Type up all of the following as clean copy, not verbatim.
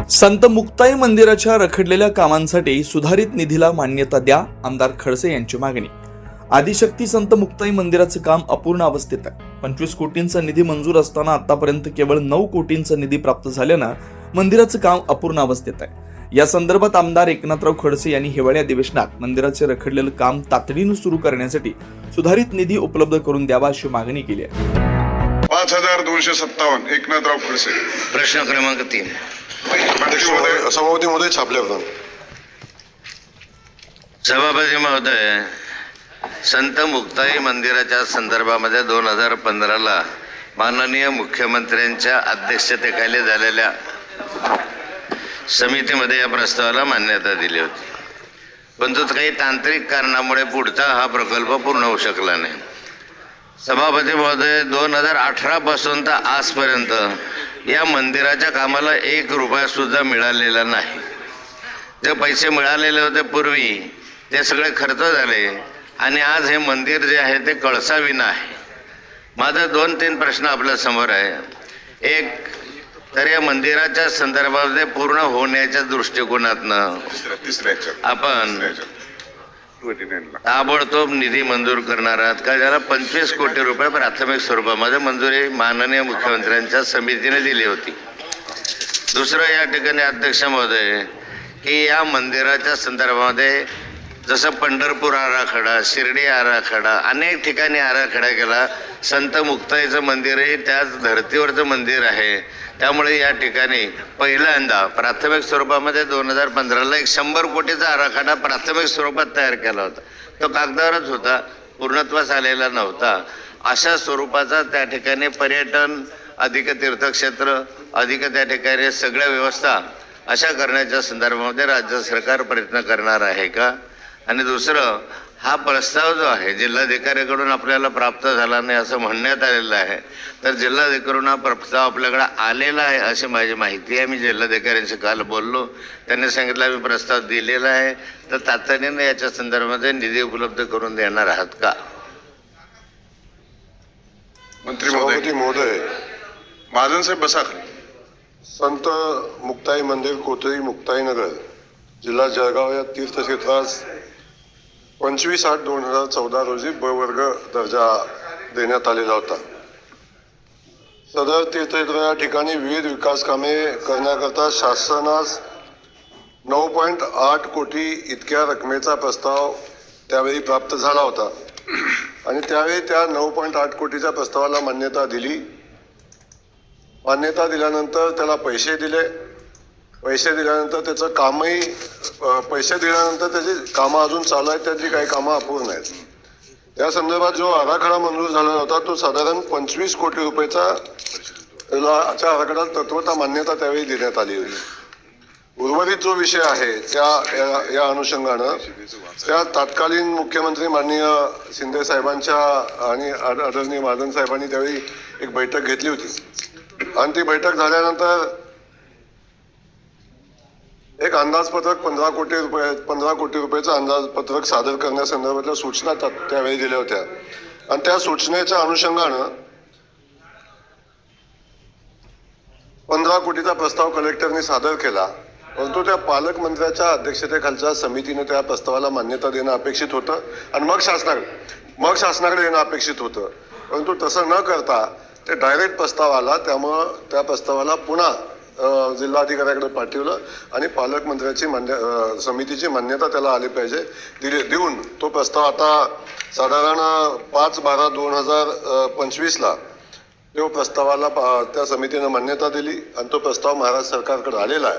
संत मुक्ताई मंदिराच्या रखडलेल्या कामांसाठी सुधारित निधीला मान्यता द्या, आमदार खडसे यांची मागणी। आदिशक्ती संत मुक्ताई मंदिराचे काम अपूर्ण अवस्थेत आहे। 25 कोटींचा निधी मंजूर असताना आतापर्यंत केवळ 9 कोटींचा निधी प्राप्त झाल्यानं मंदिराचे काम अपूर्ण अवस्थेत आहे। या संदर्भात आमदार एकनाथराव खडसे यांनी हिवाळी अधिवेशनात मंदिराचे रखडलेले काम तातडीने सुरू करण्यासाठी सुधारित निधी उपलब्ध करून द्यावा अशी मागणी केली आहे। 5257 एकनाथराव खडसे। प्रश्न क्रमांक 3 सभापती महोदय छापले होते। सभापती महोदय, संत मुक्ताई मंदिराच्या संदर्भामध्ये 2015ला माननीय मुख्यमंत्र्यांच्या अध्यक्षतेखाली झालेल्या समितीमध्ये या प्रस्तावाला मान्यता दिली होती, परंतु काही तांत्रिक कारणामुळे पुढचा हा प्रकल्प पूर्ण होऊ शकला नाही। सभापती महोदय, 2018 पासून तर आजपर्यंत या मंदिराच्या कामाला 1 रुपया सुद्धा मिळालेला नाही। जे पैसे मिळालेले होते पूर्वी ते सगळे खर्च झाले आणि आज हे मंदिर जे आहे ते कळसाविना आहे। माझा 2-3 प्रश्न आपल्या समोर आहे। एक तर या मंदिराच्या संदर्भामध्ये पूर्ण होण्याच्या दृष्टिकोनातनं आपण ताबडतोब निधी मंजूर करणार आहात का, ज्याला 25 कोटी रुपये प्राथमिक स्वरूपामध्ये मंजुरी माननीय मुख्यमंत्र्यांच्या समितीने दिली होती। दुसरं या ठिकाणी अध्यक्ष महोदय की या मंदिराच्या संदर्भामध्ये जसं पंढरपूर आराखडा, शिर्डी आराखडा, अनेक ठिकाणी आराखडा केला। संत मुक्ताईचं मंदिरही त्याच धर्तीवरचं मंदिर आहे, त्यामुळे या ठिकाणी पहिल्यांदा प्राथमिक स्वरूपामध्ये 2015ला 100 कोटीचा आराखडा प्राथमिक स्वरूपात तयार केला होता। तो कागदावरच होता, पूर्णत्वास आलेला नव्हता। अशा स्वरूपाचा त्या ठिकाणी पर्यटन अधिक तीर्थक्षेत्र अधिक त्या ठिकाणी सगळ्या व्यवस्था अशा करण्याच्या संदर्भामध्ये राज्य सरकार प्रयत्न करणार आहे का। आणि दुसरं, हा प्रस्ताव जो आहे जिल्हाधिकाऱ्याकडून आपल्याला प्राप्त झाला नाही असं म्हणण्यात आलेलं आहे, तर जिल्हाधिकाऱ्यांना प्रस्ताव आपल्याकडे आलेला आहे अशी माझी माहिती आहे। मी जिल्हाधिकाऱ्यांशी काल बोललो, त्यांनी सांगितलं मी प्रस्ताव दिलेला आहे, तर तातडीने याच्या संदर्भामध्ये निधी उपलब्ध करून देणार आहात का। मंत्री महोदय महाजन साहेब बसा। संत मुक्ताई मंदिर कोथळी मुक्ताईनगर जिल्हा जळगाव या तीर्थक्षेत्रास 25/8/2014 रोजी ब वर्ग दर्जा देण्यात आलेला होता। सदर तीर्थक्षेत्र या ठिकाणी विविध विकास कामे करण्याकरता शासनास 9.8 कोटी इतक्या रकमेचा प्रस्ताव त्यावेळी प्राप्त झाला होता आणि त्यावेळी त्या 9.8 कोटीच्या प्रस्तावाला मान्यता दिली। मान्यता दिल्यानंतर त्याला पैसे दिल्यानंतर त्याचं कामही पैसे दिल्यानंतर त्याची कामं अजून चालू आहेत, त्याची काही कामं अपूर्ण आहेत। त्या संदर्भात जो आराखडा मंजूर झाला होता तो साधारण 25 कोटी रुपयाचा आराखडा तत्वता मान्यता त्यावेळी देण्यात आली होती। उर्वरित जो विषय आहे या अनुषंगानं त्या तत्कालीन मुख्यमंत्री माननीय शिंदे साहेबांच्या आणि आदरणीय महाजन साहेबांनी त्यावेळी एक बैठक घेतली होती आणि ती बैठक झाल्यानंतर एक अंदाजपत्रक 15 कोटी रुपयाचं अंदाजपत्रक सादर करण्यासंदर्भातल्या सूचना त्यावेळी दिल्या होत्या आणि त्या सूचनेच्या अनुषंगानं 15 कोटीचा प्रस्ताव कलेक्टरने सादर केला, परंतु त्या पालकमंत्र्याच्या अध्यक्षतेखालच्या समितीने त्या प्रस्तावाला मान्यता देणं अपेक्षित होतं आणि मग शासनाकडे येणं अपेक्षित होतं, परंतु तसं न करता ते डायरेक्ट प्रस्ताव आला। त्यामुळं त्या प्रस्तावाला पुन्हा जिल्हाधिकाऱ्याकडे पाठवलं आणि पालकमंत्र्याची समितीची मान्यता त्याला आली पाहिजे देऊन तो प्रस्ताव आता साधारण 5/12/2025ला तो प्रस्तावाला त्या समितीनं मान्यता दिली आणि तो प्रस्ताव महाराष्ट्र सरकारकडे आलेला आहे।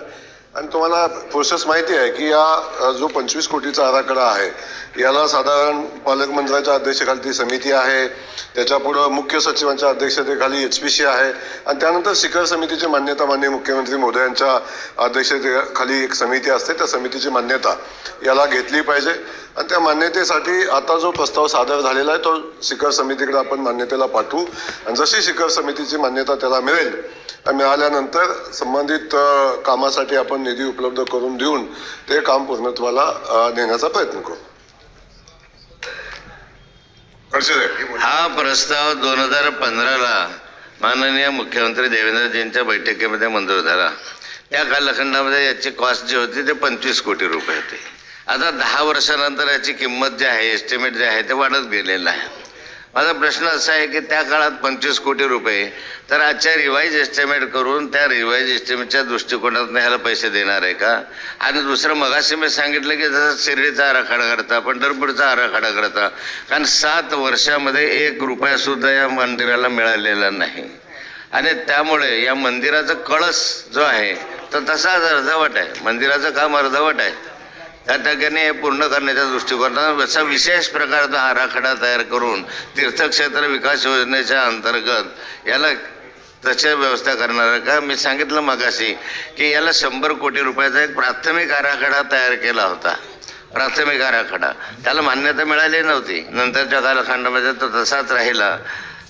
आणि तुम्हाला प्रोसेस माहिती आहे की या जो 25 कोटीचा आराखडा आहे याला साधारण पालकमंत्र्याच्या अध्यक्षतेखाली समिती आहे, त्याच्यापुढं मुख्य सचिवांच्या अध्यक्षतेखाली HPC आहे आणि त्यानंतर शिखर समितीची मान्यता माननीय मुख्यमंत्री महोदयांच्या अध्यक्षतेखाली एक समिती असते, त्या समितीची मान्यता याला घेतली पाहिजे आणि त्या मान्यतेसाठी आता जो प्रस्ताव सादर झालेला आहे तो शिखर समितीकडे आपण मान्यतेला पाठवू आणि जशी शिखर समितीची मान्यता त्याला मिळाल्यानंतर संबंधित कामासाठी आपण निधी उपलब्ध करून देऊन ते काम पूर्णत्वाला नेण्याचा प्रयत्न करू। हा प्रस्ताव 2015ला माननीय मुख्यमंत्री देवेंद्रजींच्या बैठकीमध्ये मंजूर झाला। त्या कालखंडामध्ये याची कॉस्ट जी होती ते 25 कोटी रुपये होते. आता 10 वर्षानंतर याची किंमत जी आहे, एस्टिमेट जे आहे ते वाढत गेलेलं आहे. माझा प्रश्न असा आहे की त्या काळात 25 कोटी रुपये तर आजच्या रिवाईज एस्टिमेट करून त्या रिवाईज एस्टिमेटच्या दृष्टिकोनातून ह्याला पैसे देणार आहे का? आणि दुसरं मगाशी मी सांगितलं की जसं शिर्डीचा आराखडा करता, पंढरपूरचा आराखडा करता, कारण 7 वर्षामध्ये 1 रुपयासुद्धा या मंदिराला मिळालेला नाही. आणि त्यामुळे या मंदिराचा कळस जो आहे तर तसाच अर्धवट आहे. मंदिराचं काम अर्धवट आहे. त्या ठिकाणी हे पूर्ण करण्याच्या दृष्टिकोनातून असा विशेष प्रकारचा आराखडा तयार करून तीर्थक्षेत्र विकास योजनेच्या अंतर्गत याला तशा व्यवस्था करणार आहे का? मी सांगितलं मगाशी की याला 100 कोटी रुपयाचा एक प्राथमिक आराखडा तयार केला होता. प्राथमिक आराखडा त्याला मान्यता मिळाली नव्हती. नंतरच्या कालखंडामध्ये तो तसाच राहिला.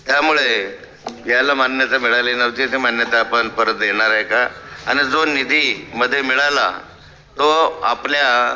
त्यामुळे याला मान्यता मिळाली नव्हती. ती मान्यता आपण परत देणार आहे का? आणि जो निधी मध्ये मिळाला तो आपल्या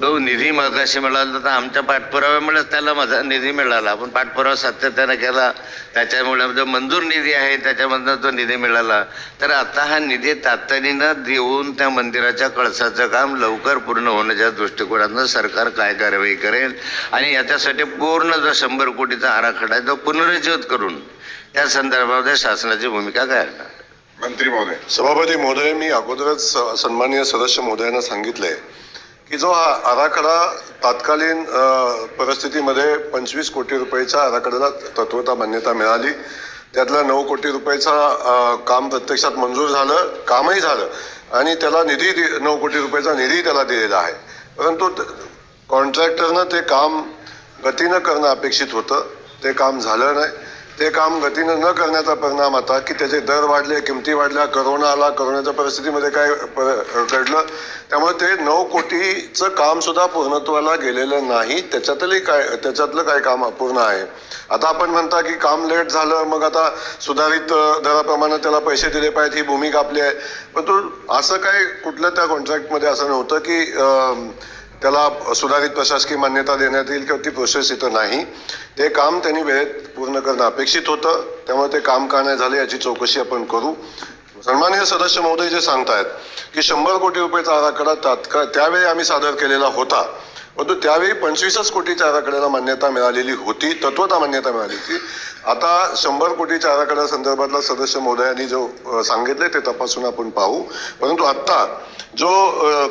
जो निधी मगाशी मिळाला तर आमच्या पाठपुराव्यामुळेच त्याला माझा निधी मिळाला. आपण पाठपुरावा सातत्याने केला, त्याच्यामुळे जो मंजूर निधी आहे त्याच्यामधनं तो निधी मिळाला. तर आता हा निधी तातडीनं देऊन त्या मंदिराच्या कळसाचं काम लवकर पूर्ण होण्याच्या दृष्टिकोनातून सरकार काय कारवाई करेल आणि याच्यासाठी पूर्ण जो 100 कोटीचा आराखडा आहे तो पुनरुज्जीवित करून त्या संदर्भामध्ये शासनाची भूमिका काय असणार? मंत्री महोदय, सभापती महोदय, मी अगोदरच सन्माननीय सदस्य महोदयांना सांगितलंय की जो हा आराखडा तात्कालीन परिस्थितीमध्ये 25 कोटी रुपयाच्या आराखड्याला तत्वता मान्यता मिळाली. त्यातला 9 कोटी रुपयाचा काम प्रत्यक्षात मंजूर झालं, कामही झालं आणि त्याला निधी 9 कोटी रुपयाचा निधी त्याला दिलेला आहे. परंतु कॉन्ट्रॅक्टरनं ते काम गतीनं करणं अपेक्षित होतं. ते काम झालं नाही. ते काम गतीनं न करण्याचा परिणाम आता की त्याचे दर वाढले, किमती वाढल्या, करोना आला, करोनाच्या परिस्थितीमध्ये काय घडलं, त्यामुळे ते 9 कोटीचं काम सुद्धा पूर्णत्वाला गेलेलं नाही. त्याच्यातलं काय काम अपूर्ण आहे. आता आपण म्हणता की काम लेट झालं, मग आता सुधारित दराप्रमाणे त्याला पैसे दिले पाहिजेत, ही भूमिका आपली आहे. परंतु असं काय कुठलं त्या कॉन्ट्रॅक्टमध्ये असं नव्हतं की त्याला सुधारित प्रशासकीय मान्यता देण्यात येईल किंवा ती प्रोसेस इथं नाही. ते काम त्यांनी वेळेत पूर्ण करणं अपेक्षित होतं. त्यामुळे ते काम का नाही झाले याची चौकशी आपण करू. सन्माननीय सदस्य महोदय जे सांगतायत की 100 कोटी रुपयाचा आराखडा त्यावेळी आम्ही सादर केलेला होता, परंतु त्यावेळी 25 कोटीच्या आराखड्याला मान्यता मिळालेली होती, तत्वता मान्यता मिळाली होती. आता 100 कोटीच्या आराखड्या संदर्भातला सदस्य महोदयांनी जो सांगितले ते तपासून आपण पाहू. परंतु आत्ता जो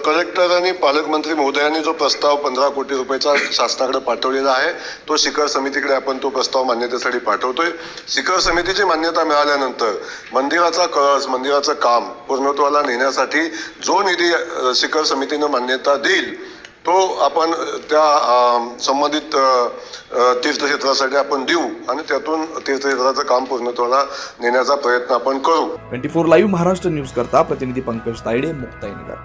कलेक्टर आणि पालकमंत्री महोदयांनी जो प्रस्ताव 15 कोटी रुपयाचा शासनाकडे पाठवलेला आहे तो शिखर समितीकडे आपण तो प्रस्ताव मान्यतेसाठी पाठवतोय. शिखर समितीची मान्यता मिळाल्यानंतर मंदिराचा कळस, मंदिराचं काम पूर्णत्वाला नेण्यासाठी जो निधी शिखर समितीनं मान्यता देईल तो आपण त्या संबंधित तीर्थक्षेत्रासाठी आपण देऊ आणि त्यातून तीर्थक्षेत्राचं काम पूर्णत्वाला नेण्याचा प्रयत्न आपण करू. 24 लाईव्ह महाराष्ट्र न्यूज करता प्रतिनिधी पंकज तायडे, मुक्ताईनगर.